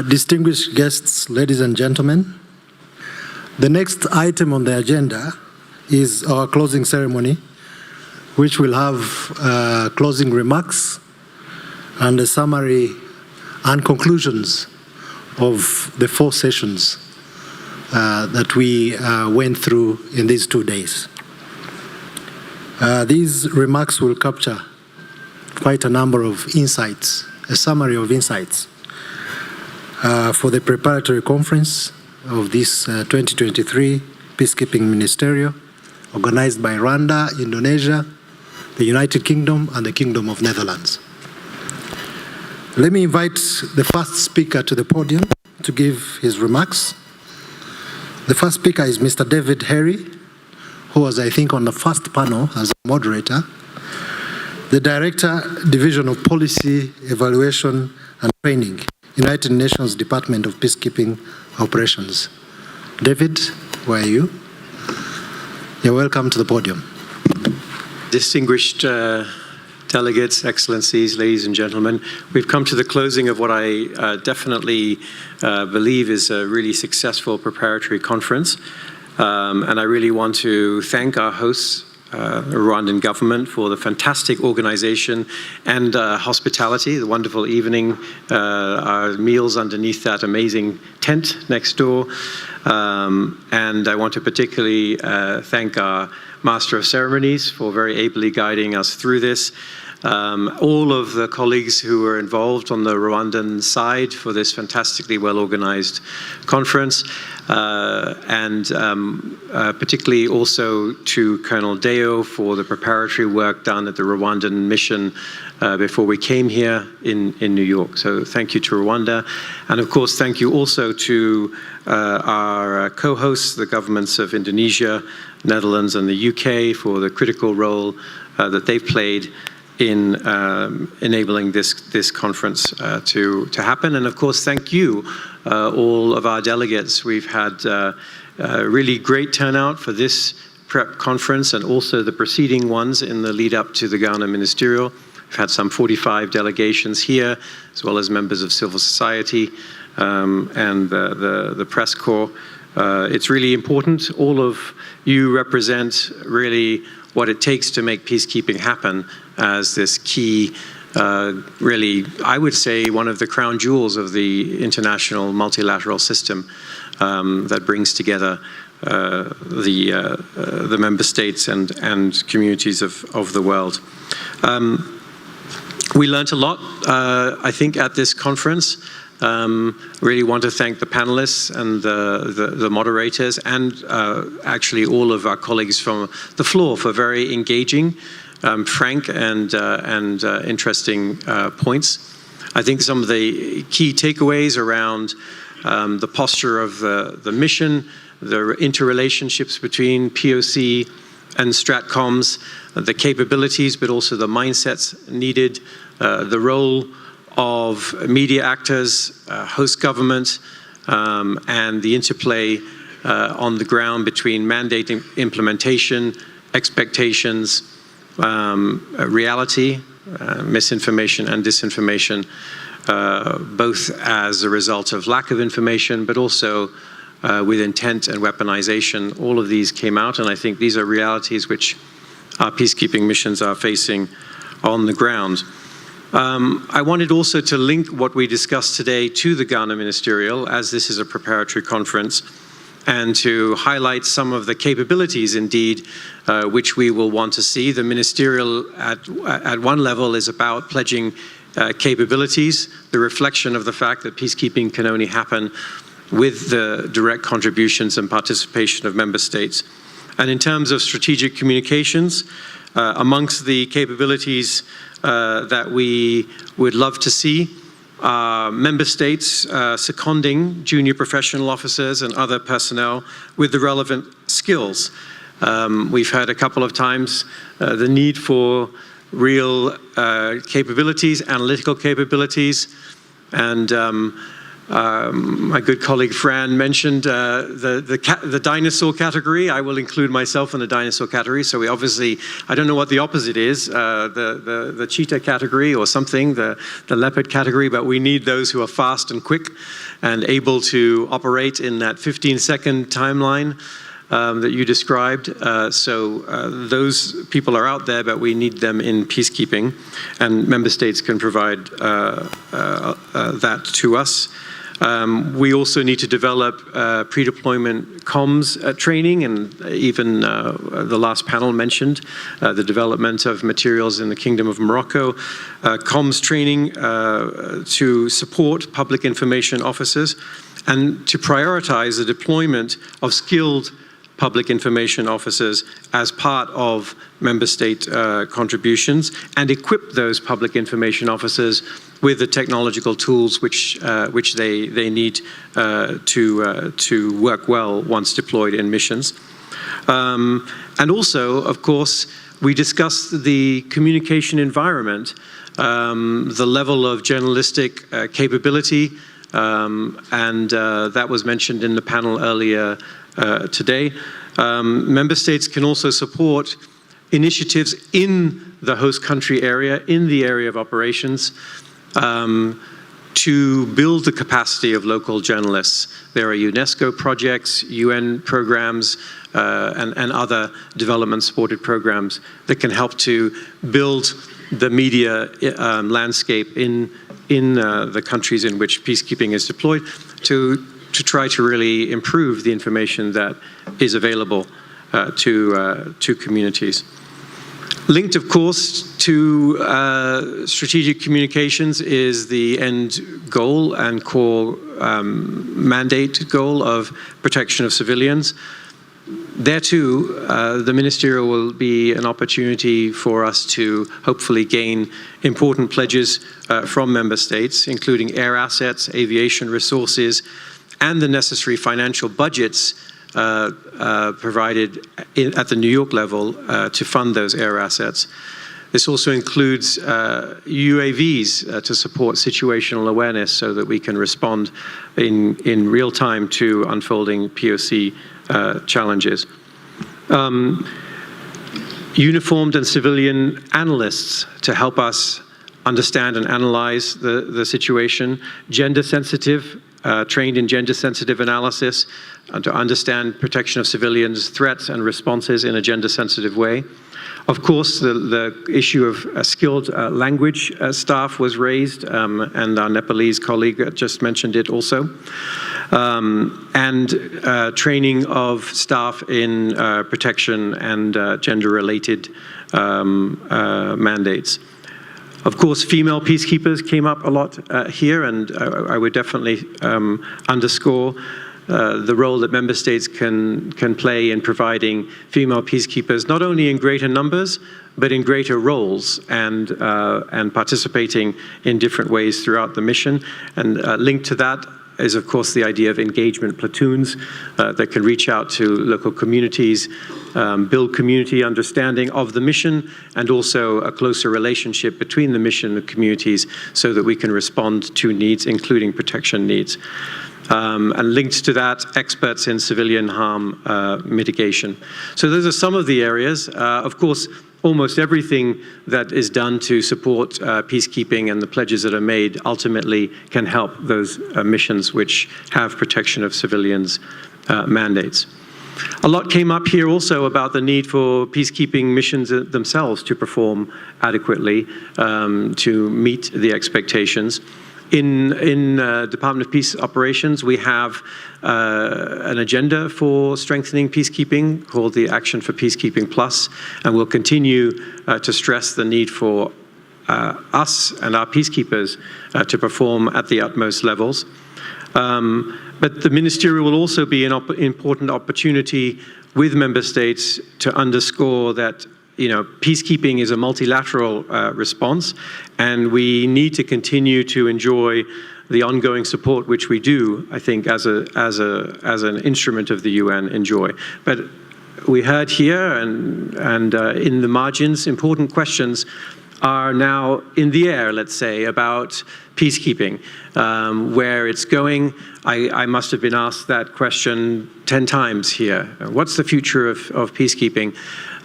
Distinguished guests, ladies and gentlemen, the next item on the agenda is our closing ceremony, which will have closing remarks and a summary and conclusions of the 4 sessions that we went through in these 2 days. These remarks will capture quite a number of insights, a summary of insights for the preparatory conference of this 2023 Peacekeeping Ministerial, organized by Rwanda, Indonesia, the United Kingdom, and the Kingdom of Netherlands. Let me invite the first speaker to the podium to give his remarks. The first speaker is Mr. David Harry, who was, I think, on the first panel as a moderator, the Director, Division of Policy, Evaluation and Training, United Nations Department of Peacekeeping Operations. David, where are you? You're welcome to the podium. Distinguished delegates, excellencies, ladies and gentlemen, we've come to the closing of what I definitely believe is a really successful preparatory conference. And I really want to thank our hosts, the Rwandan government, for the fantastic organization and hospitality, the wonderful evening, our meals underneath that amazing tent next door. And I want to particularly thank our Master of Ceremonies for very ably guiding us through this. All of the colleagues who were involved on the Rwandan side for this fantastically well-organized conference, and particularly also to Colonel Deo for the preparatory work done at the Rwandan mission before we came here in New York. So thank you to Rwanda. And of course, thank you also to our co-hosts, the governments of Indonesia, Netherlands, and the UK for the critical role that they've played in enabling this conference to happen. And of course, thank you, all of our delegates. We've had a really great turnout for this prep conference and also the preceding ones in the lead up to the Ghana Ministerial. We've had some 45 delegations here, as well as members of civil society and the press corps. It's really important. All of you represent really what it takes to make peacekeeping happen as this key, really, I would say, one of the crown jewels of the international multilateral system that brings together the member states and communities of the world. We learned a lot, I think, at this conference. Really want to thank the panelists and the moderators and actually all of our colleagues from the floor for very engaging, frank and interesting points. I think some of the key takeaways around the posture of the mission, the interrelationships between POC and Stratcoms, the capabilities but also the mindsets needed, the role of media actors, host government, and the interplay on the ground between mandate implementation, expectations, reality, misinformation and disinformation, both as a result of lack of information, but also with intent and weaponization. All of these came out, and I think these are realities which our peacekeeping missions are facing on the ground. I wanted also to link what we discussed today to the Ghana Ministerial, as this is a preparatory conference, and to highlight some of the capabilities, indeed, which we will want to see. The Ministerial, at one level, is about pledging capabilities, the reflection of the fact that peacekeeping can only happen with the direct contributions and participation of member states. And in terms of strategic communications, amongst the capabilities that we would love to see member states seconding junior professional officers and other personnel with the relevant skills. We've heard a couple of times the need for real capabilities, analytical capabilities, and My good colleague Fran mentioned the dinosaur category. I will include myself in the dinosaur category. So we obviously, I don't know what the opposite is, the cheetah category or something, the leopard category, but we need those who are fast and quick and able to operate in that 15-second timeline that you described. So those people are out there, but we need them in peacekeeping, and member states can provide that to us. We also need to develop pre-deployment comms training, and even the last panel mentioned the development of materials in the Kingdom of Morocco, comms training to support public information officers, and to prioritize the deployment of skilled public information officers as part of member state contributions, and equip those public information officers with the technological tools which they need to work well once deployed in missions. And also, of course, we discussed the communication environment, the level of journalistic capability, and that was mentioned in the panel earlier today. Member states can also support initiatives in the host country area, in the area of operations, to build the capacity of local journalists. There are UNESCO projects, UN programs, and other development-supported programs that can help to build the media landscape in the countries in which peacekeeping is deployed to try to really improve the information that is available to communities. Linked, of course, to strategic communications is the end goal and core mandate goal of protection of civilians. There too, the Ministerial will be an opportunity for us to hopefully gain important pledges from member states, including air assets, aviation resources, and the necessary financial budgets provided at the New York level to fund those air assets. This also includes UAVs to support situational awareness so that we can respond in real time to unfolding POC challenges. Uniformed and civilian analysts to help us understand and analyze the situation, gender-sensitive, trained in gender-sensitive analysis, to understand protection of civilians' threats and responses in a gender-sensitive way. Of course, the issue of skilled language staff was raised, and our Nepalese colleague just mentioned it also. And training of staff in protection and gender-related mandates. Of course, female peacekeepers came up a lot here, and I would definitely underscore the role that member states can play in providing female peacekeepers, not only in greater numbers, but in greater roles and participating in different ways throughout the mission. And linked to that is, of course, the idea of engagement platoons that can reach out to local communities, build community understanding of the mission, and also a closer relationship between the mission and communities so that we can respond to needs, including protection needs. And linked to that, experts in civilian harm mitigation. So those are some of the areas. Of course, almost everything that is done to support peacekeeping and the pledges that are made ultimately can help those missions which have protection of civilians mandates. A lot came up here also about the need for peacekeeping missions themselves to perform adequately to meet the expectations. In Department of Peace Operations, we have an agenda for strengthening peacekeeping called the Action for Peacekeeping Plus, and we'll continue to stress the need for us and our peacekeepers to perform at the utmost levels. But the Ministerial will also be an important opportunity with member states to underscore that peacekeeping is a multilateral response, and we need to continue to enjoy the ongoing support which we do, I think, as an instrument of the UN enjoy. But we heard here and in the margins important questions are now in the air, let's say, about peacekeeping, where it's going. I must have been asked that question 10 times here. What's the future of peacekeeping?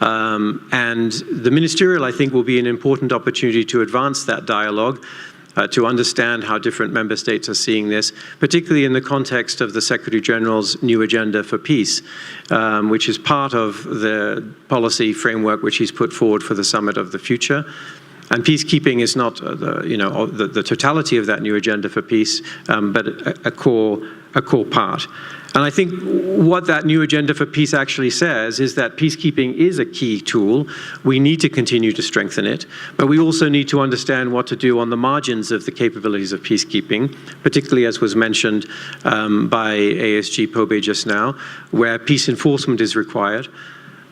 And the Ministerial, I think, will be an important opportunity to advance that dialogue, to understand how different member states are seeing this, particularly in the context of the Secretary General's new agenda for peace, which is part of the policy framework which he's put forward for the Summit of the Future. And peacekeeping is not the totality of that new agenda for peace, but a core part. And I think what that new agenda for peace actually says is that peacekeeping is a key tool. We need to continue to strengthen it, but we also need to understand what to do on the margins of the capabilities of peacekeeping, particularly as was mentioned by ASG Pobe just now, where peace enforcement is required.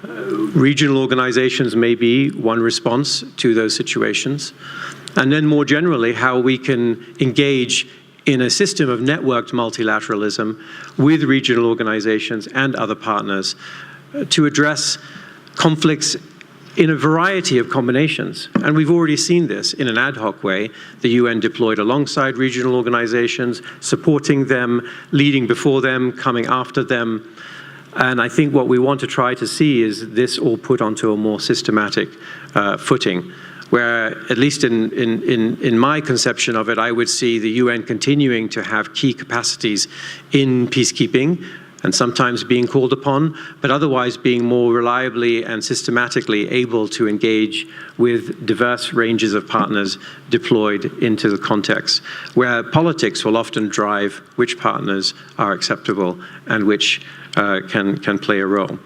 Regional organizations may be one response to those situations. And then more generally, how we can engage in a system of networked multilateralism with regional organizations and other partners to address conflicts in a variety of combinations. And we've already seen this in an ad hoc way. The UN deployed alongside regional organizations, supporting them, leading before them, coming after them. And I think what we want to try to see is this all put onto a more systematic footing, where, at least in my conception of it, I would see the UN continuing to have key capacities in peacekeeping and sometimes being called upon, but otherwise being more reliably and systematically able to engage with diverse ranges of partners deployed into the context, where politics will often drive which partners are acceptable and which can play a role.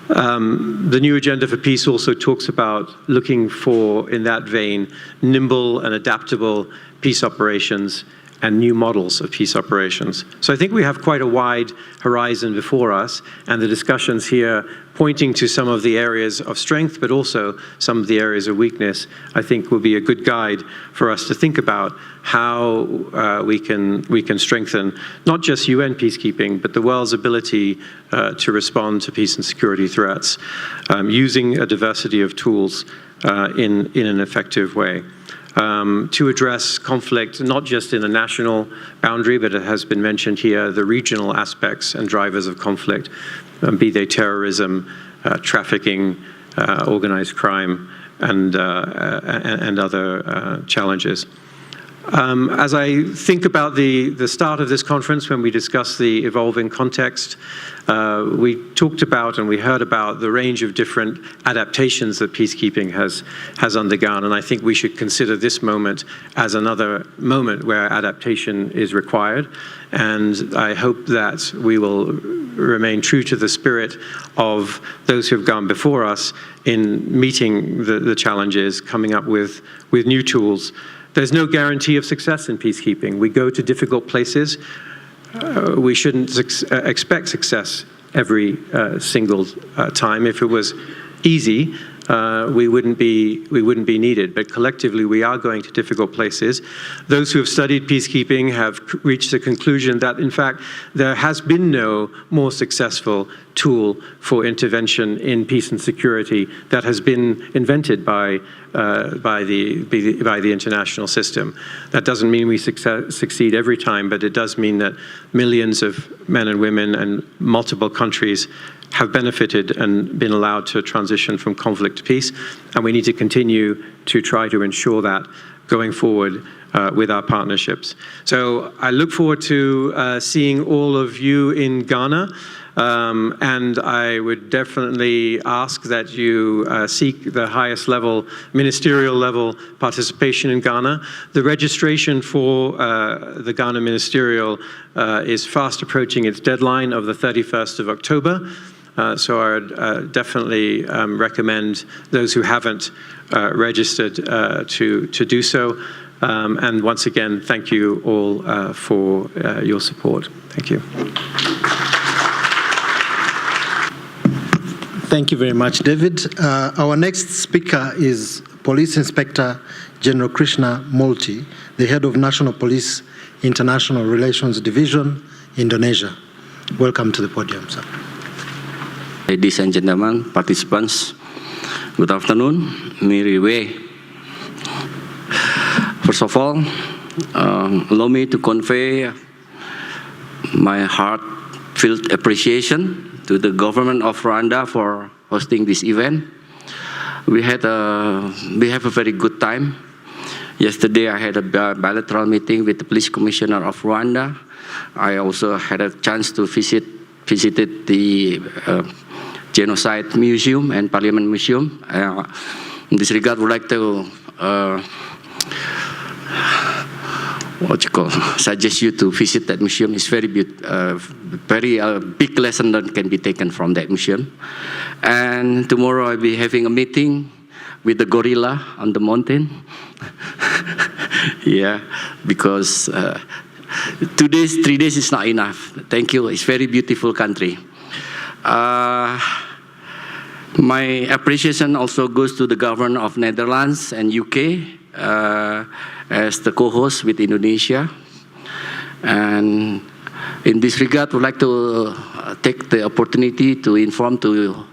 The new agenda for peace also talks about looking for, in that vein, nimble and adaptable peace operations and new models of peace operations. So I think we have quite a wide horizon before us, and the discussions here pointing to some of the areas of strength, but also some of the areas of weakness, I think will be a good guide for us to think about how we can strengthen not just UN peacekeeping, but the world's ability to respond to peace and security threats, using a diversity of tools in an effective way. To address conflict, not just in a national boundary, but it has been mentioned here, the regional aspects and drivers of conflict, be they terrorism, trafficking, organized crime, and other challenges. As I think about the start of this conference, when we discussed the evolving context, we talked about and we heard about the range of different adaptations that peacekeeping has undergone, and I think we should consider this moment as another moment where adaptation is required, and I hope that we will remain true to the spirit of those who have gone before us in meeting the challenges, coming up with new tools. There's no guarantee of success in peacekeeping. We go to difficult places. We shouldn't expect success every single time. If it was easy, we wouldn't be needed. But collectively, we are going to difficult places. Those who have studied peacekeeping have reached the conclusion that, in fact, there has been no more successful tool for intervention in peace and security that has been invented by the international system. That doesn't mean we succeed every time, but it does mean that millions of men and women and multiple countries have benefited and been allowed to transition from conflict to peace, and we need to continue to try to ensure that going forward with our partnerships. So I look forward to seeing all of you in Ghana. And I would definitely ask that you seek the highest level, ministerial level participation in Ghana. The registration for the Ghana Ministerial is fast approaching its deadline of the 31st of October. So I would definitely recommend those who haven't registered to do so. And once again, thank you all for your support. Thank you. Thank you very much, David. Our next speaker is Police Inspector General Krishna Multi, the head of National Police International Relations Division, Indonesia. Welcome to the podium, sir. Ladies and gentlemen, participants, good afternoon. Miriwe First of all, allow me to convey my heartfelt appreciation to the government of Rwanda for hosting this event. We have a very good time. Yesterday, I had a bilateral meeting with the police commissioner of Rwanda. I also had a chance to visited the Genocide Museum and Parliament Museum. In this regard, I would like to suggest you to visit that museum. It's very big lesson that can be taken from that museum. And tomorrow I'll be having a meeting with the gorilla on the mountain. Yeah, because 2 days, 3 days is not enough. Thank you. It's very beautiful country. My appreciation also goes to the government of Netherlands and UK as the co-host with Indonesia. And in this regard, I would like to take the opportunity to inform to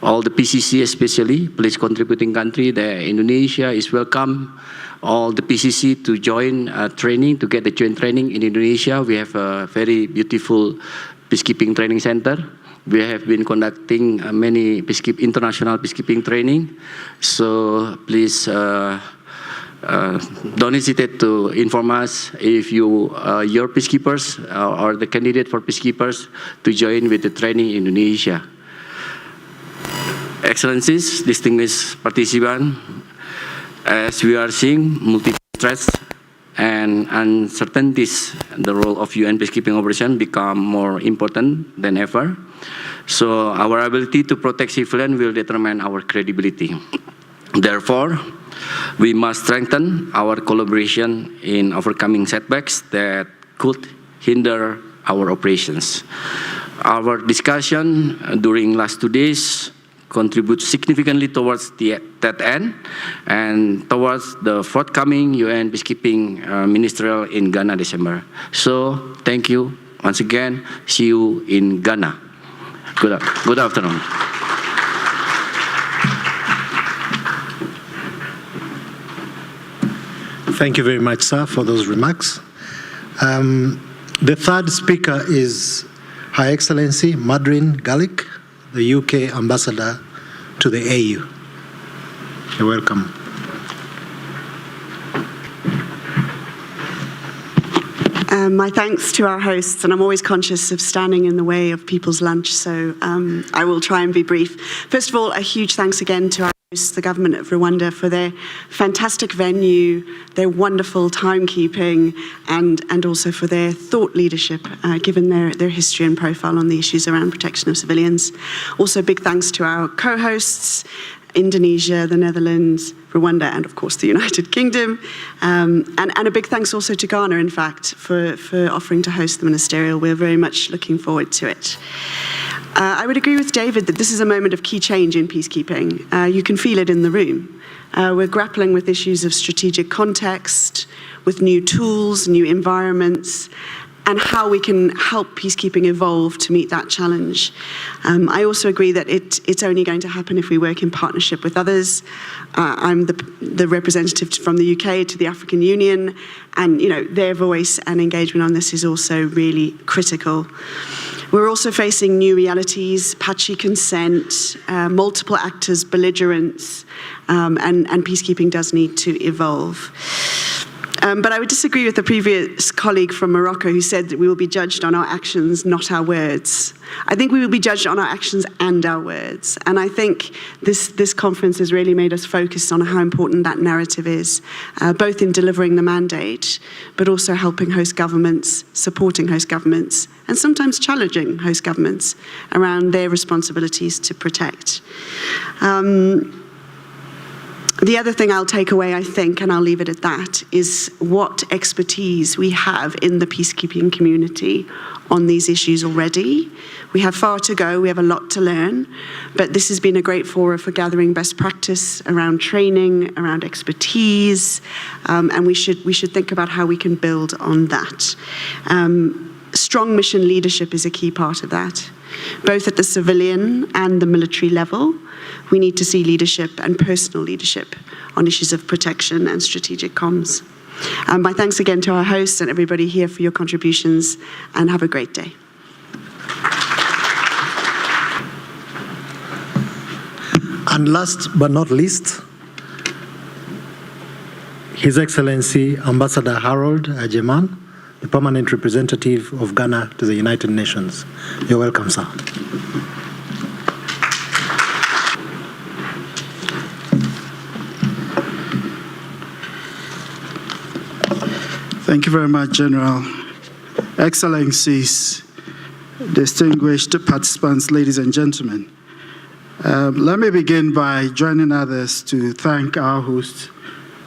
all the PCC, especially police contributing country, that Indonesia is welcome all the PCC to join training, to get the joint training in Indonesia. We have a very beautiful peacekeeping training center. We have been conducting many international peacekeeping training. So please don't hesitate to inform us if your peacekeepers or the candidate for peacekeepers to join with the training in Indonesia. Excellencies, distinguished participants, as we are seeing multiple threats and uncertainties, the role of UN peacekeeping operation become more important than ever. So our ability to protect civilians will determine our credibility. Therefore, we must strengthen our collaboration in overcoming setbacks that could hinder our operations. Our discussion during last 2 days contribute significantly towards that end and towards the forthcoming UN Peacekeeping Ministerial in Ghana December. So thank you once again. See you in Ghana. Good afternoon. Thank you very much, sir, for those remarks. The third speaker is Her Excellency Madrin Galik, the UK Ambassador to the AU. You're welcome. My thanks to our hosts, and I'm always conscious of standing in the way of people's lunch, so I will try and be brief. First of all, a huge thanks again to our hosts, the government of Rwanda, for their fantastic venue, their wonderful timekeeping, and also for their thought leadership, given their history and profile on the issues around protection of civilians. Also, big thanks to our co-hosts, Indonesia, the Netherlands, Rwanda, and of course the United Kingdom. And a big thanks also to Ghana, in fact, for offering to host the Ministerial. We're very much looking forward to it. I would agree with David that this is a moment of key change in peacekeeping. You can feel it in the room. We're grappling with issues of strategic context, with new tools, new environments, and how we can help peacekeeping evolve to meet that challenge. I also agree that it's only going to happen if we work in partnership with others. I'm the representative from the UK to the African Union, and their voice and engagement on this is also really critical. We're also facing new realities, patchy consent, multiple actors, belligerence, and peacekeeping does need to evolve. But I would disagree with the previous colleague from Morocco who said that we will be judged on our actions, not our words. I think we will be judged on our actions and our words. And I think this conference has really made us focus on how important that narrative is, both in delivering the mandate, but also helping host governments, supporting host governments, and sometimes challenging host governments around their responsibilities to protect. The other thing I'll take away, I think, and I'll leave it at that, is what expertise we have in the peacekeeping community on these issues already. We have far to go, we have a lot to learn, but this has been a great forum for gathering best practice around training, around expertise, and we should think about how we can build on that. strong mission leadership is a key part of that. Both at the civilian and the military level, we need to see leadership and personal leadership on issues of protection and strategic comms. My thanks again to our hosts and everybody here for your contributions, and have a great day. And last but not least, His Excellency Ambassador Harold Ajeman, the Permanent Representative of Ghana to the United Nations. You're welcome, sir. Thank you very much, General. Excellencies, distinguished participants, ladies and gentlemen. Let me begin by joining others to thank our host,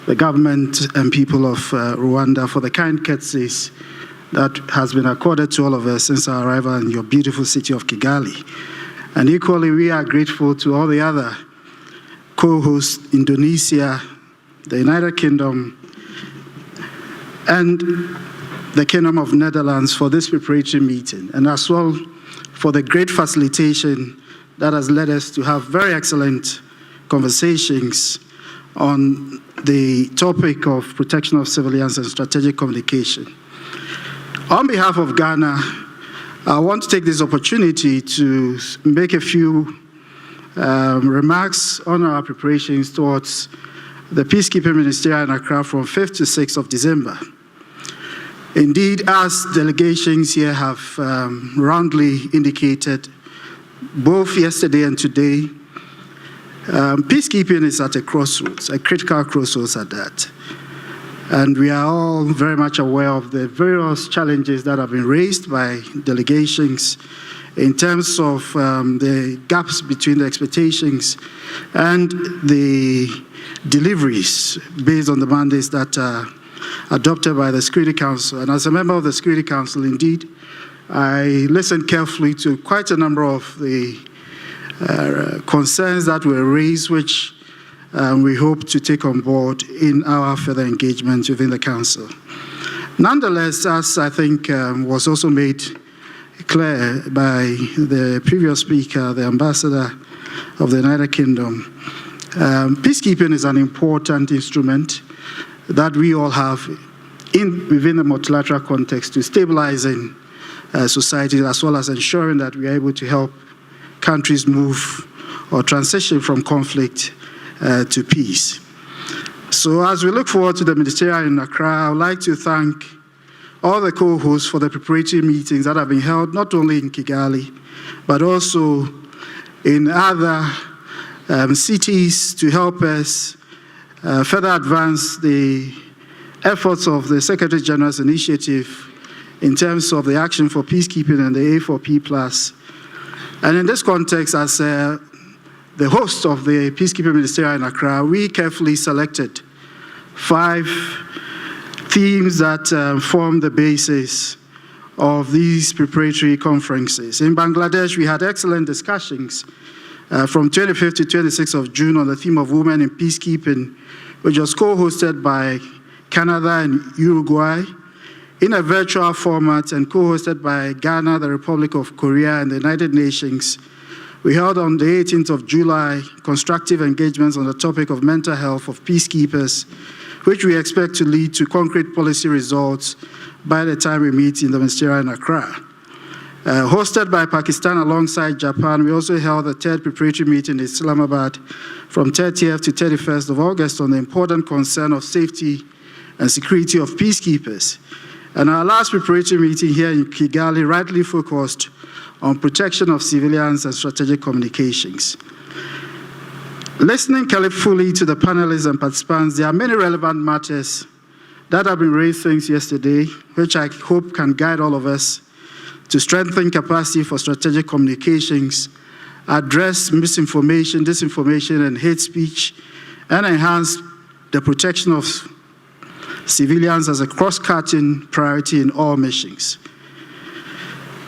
the government and people of Rwanda, for the kind courtesies that has been accorded to all of us since our arrival in your beautiful city of Kigali. And equally, we are grateful to all the other co-hosts, Indonesia, the United Kingdom, and the Kingdom of Netherlands for this preparatory meeting, and as well for the great facilitation that has led us to have very excellent conversations on the topic of protection of civilians and strategic communication. On behalf of Ghana, I want to take this opportunity to make a few remarks on our preparations towards the Peacekeeping Ministerial in Accra from 5th to 6th of December. Indeed, as delegations here have roundly indicated, both yesterday and today, peacekeeping is at a crossroads, a critical crossroads at that. And we are all very much aware of the various challenges that have been raised by delegations in terms of the gaps between the expectations and the deliveries based on the mandates that are adopted by the Security Council. And as a member of the Security Council, indeed, I listened carefully to quite a number of the concerns that were raised, which we hope to take on board in our further engagement within the Council. Nonetheless, as I think was also made clear by the previous speaker, the Ambassador of the United Kingdom, peacekeeping is an important instrument that we all have within the multilateral context to stabilizing societies, as well as ensuring that we are able to help countries move or transition from conflict to peace. So as we look forward to the Ministerial in Accra, I would like to thank all the co-hosts for the preparatory meetings that have been held not only in Kigali, but also in other cities to help us further advance the efforts of the Secretary General's initiative in terms of the Action for Peacekeeping and the A4P+. And in this context, as the host of the Peacekeeping Ministerial in Accra, we carefully selected 5 themes that form the basis of these preparatory conferences. In Bangladesh, we had excellent discussions from 25th to 26th of June on the theme of women in peacekeeping, which was co-hosted by Canada and Uruguay in a virtual format and co-hosted by Ghana, the Republic of Korea, and the United Nations. We held on the 18th of July constructive engagements on the topic of mental health of peacekeepers, which we expect to lead to concrete policy results by the time we meet in the Ministerial in Accra. Hosted by Pakistan alongside Japan, we also held the 3rd preparatory meeting in Islamabad from 30th to 31st of August on the important concern of safety and security of peacekeepers. And our last preparatory meeting here in Kigali rightly focused on protection of civilians and strategic communications. Listening carefully to the panelists and participants, there are many relevant matters that have been raised since yesterday, which I hope can guide all of us to strengthen capacity for strategic communications, address misinformation, disinformation, and hate speech, and enhance the protection of civilians as a cross-cutting priority in all missions.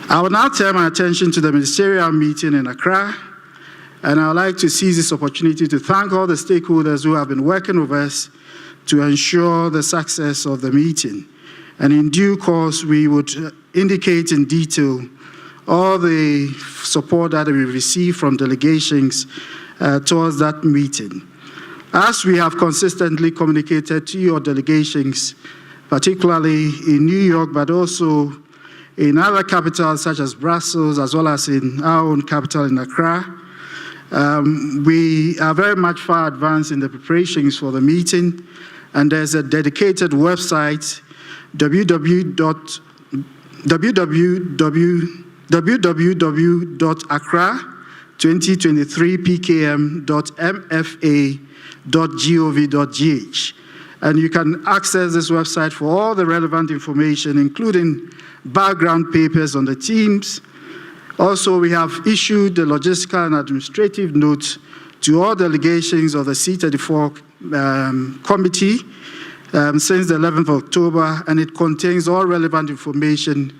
I will now turn my attention to the Ministerial meeting in Accra, and I would like to seize this opportunity to thank all the stakeholders who have been working with us to ensure the success of the meeting. And in due course, we would indicate in detail all the support that we receive from delegations towards that meeting. As we have consistently communicated to your delegations, particularly in New York, but also in other capitals such as Brussels, as well as in our own capital in Accra, we are very much far advanced in the preparations for the meeting, and there's a dedicated website, www.accra2023pkm.mfa.gov.gh. And you can access this website for all the relevant information, including background papers on the teams. Also, we have issued the logistical and administrative notes to all delegations of the C34 committee since the 11th of October, and it contains all relevant information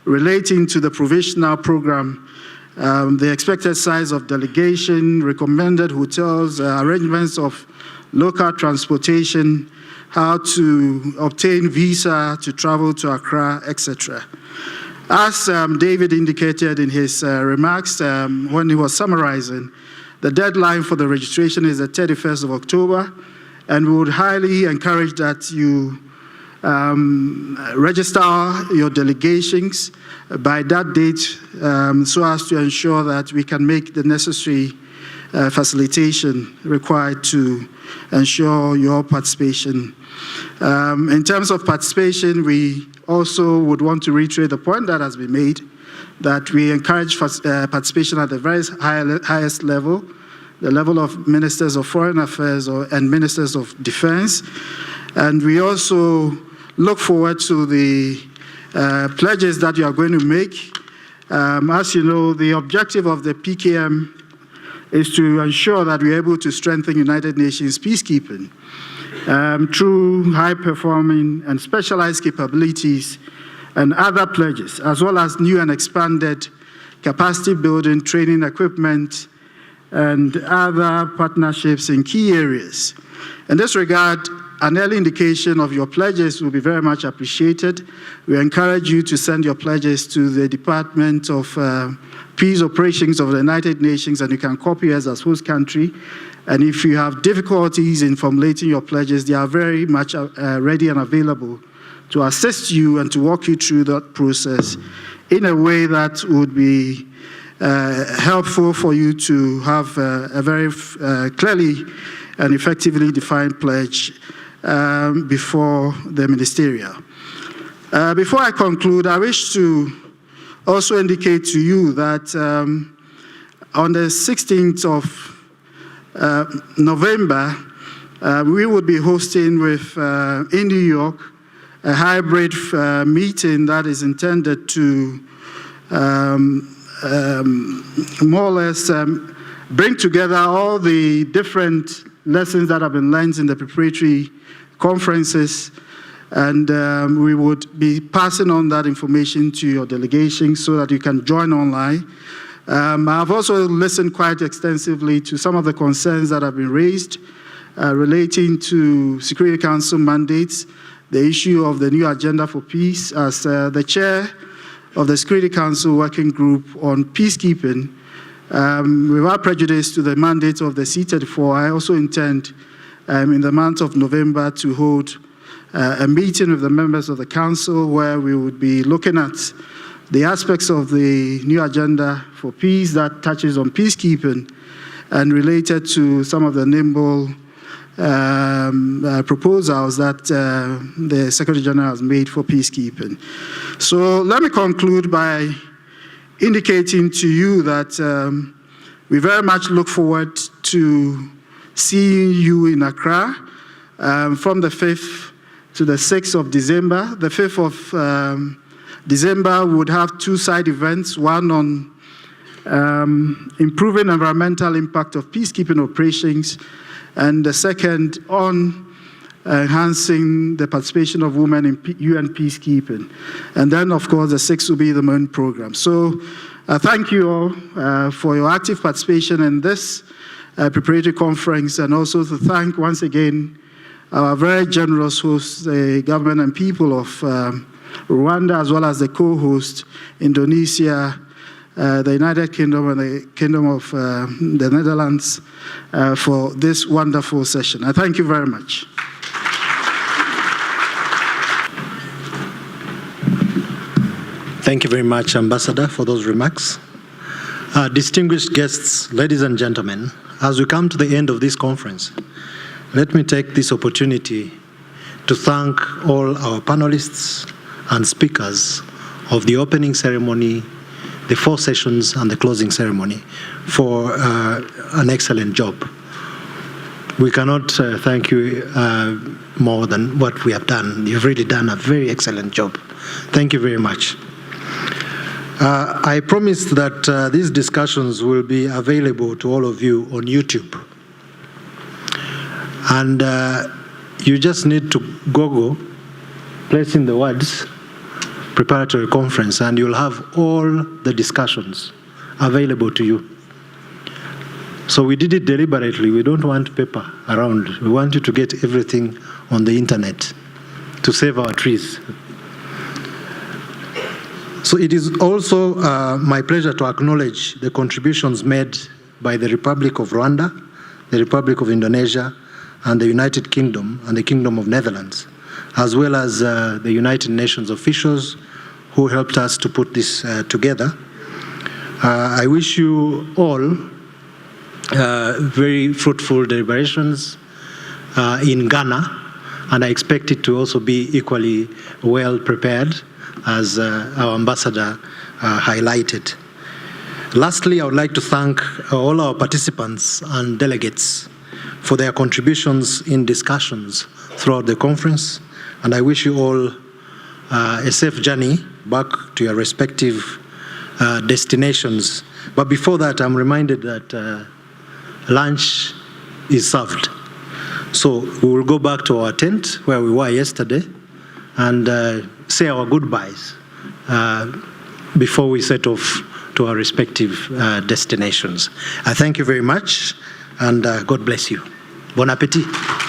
relating to the provisional program, the expected size of delegation, recommended hotels, arrangements of local transportation, how to obtain visa to travel to Accra, etc. As David indicated in his remarks when he was summarizing, the deadline for the registration is the 31st of October, and we would highly encourage that you register your delegations by that date so as to ensure that we can make the necessary facilitation required to ensure your participation. In terms of participation, we also would want to reiterate the point that has been made, that we encourage participation at the very highest level, the level of ministers of foreign affairs and ministers of defense. And we also look forward to the pledges that you are going to make. As you know, the objective of the PKM is to ensure that we're able to strengthen United Nations peacekeeping through high-performing and specialized capabilities and other pledges, as well as new and expanded capacity building, training, equipment, and other partnerships in key areas. In this regard, an early indication of your pledges will be very much appreciated. We encourage you to send your pledges to the Department of Peace Operations of the United Nations, and you can copy us as host country. And if you have difficulties in formulating your pledges, they are very much ready and available to assist you and to walk you through that process in a way that would be helpful for you to have a very clearly and effectively defined pledge before the Ministerial. Before I conclude, I wish to also indicate to you that on the 16th of November, we would be hosting in New York a hybrid meeting that is intended to more or less bring together all the different lessons that have been learned in the preparatory conferences, and we would be passing on that information to your delegation so that you can join online. I've also listened quite extensively to some of the concerns that have been raised relating to Security Council mandates, the issue of the new agenda for peace. As the chair of the Security Council Working Group on Peacekeeping, without prejudice to the mandate of the C34, I also intend in the month of November to hold a meeting with the members of the council where we would be looking at the aspects of the new agenda for peace that touches on peacekeeping and related to some of the nimble proposals that the Secretary General has made for peacekeeping. So let me conclude by indicating to you that we very much look forward to seeing you in Accra from the 5th to the 6th of December. The 5th of December would have two side events, one on improving environmental impact of peacekeeping operations, and the second on enhancing the participation of women in UN peacekeeping. And then, of course, the 6th will be the main program. So thank you all for your active participation in this preparatory conference, and also to thank once again our very generous hosts, the government and people of Rwanda, as well as the co-host, Indonesia, the United Kingdom, and the Kingdom of the Netherlands for this wonderful session. I thank you very much. Thank you very much, Ambassador, for those remarks. Distinguished guests, ladies and gentlemen, as we come to the end of this conference, let me take this opportunity to thank all our panelists and speakers of the opening ceremony, the 4 sessions, and the closing ceremony for an excellent job. We cannot thank you more than what we have done. You've really done a very excellent job. Thank you very much. I promised that these discussions will be available to all of you on YouTube. And you just need to Google, place in the words, preparatory conference, and you'll have all the discussions available to you. So we did it deliberately. We don't want paper around. We want you to get everything on the internet to save our trees. So it is also my pleasure to acknowledge the contributions made by the Republic of Rwanda, the Republic of Indonesia, and the United Kingdom and the Kingdom of Netherlands, as well as the United Nations officials who helped us to put this together. I wish you all very fruitful deliberations in Ghana, and I expect it to also be equally well prepared, as our ambassador highlighted. Lastly, I would like to thank all our participants and delegates for their contributions in discussions throughout the conference, and I wish you all a safe journey back to your respective destinations. But before that, I'm reminded that lunch is served. So we will go back to our tent where we were yesterday and say our goodbyes before we set off to our respective destinations. I thank you very much, and God bless you. Bon appétit.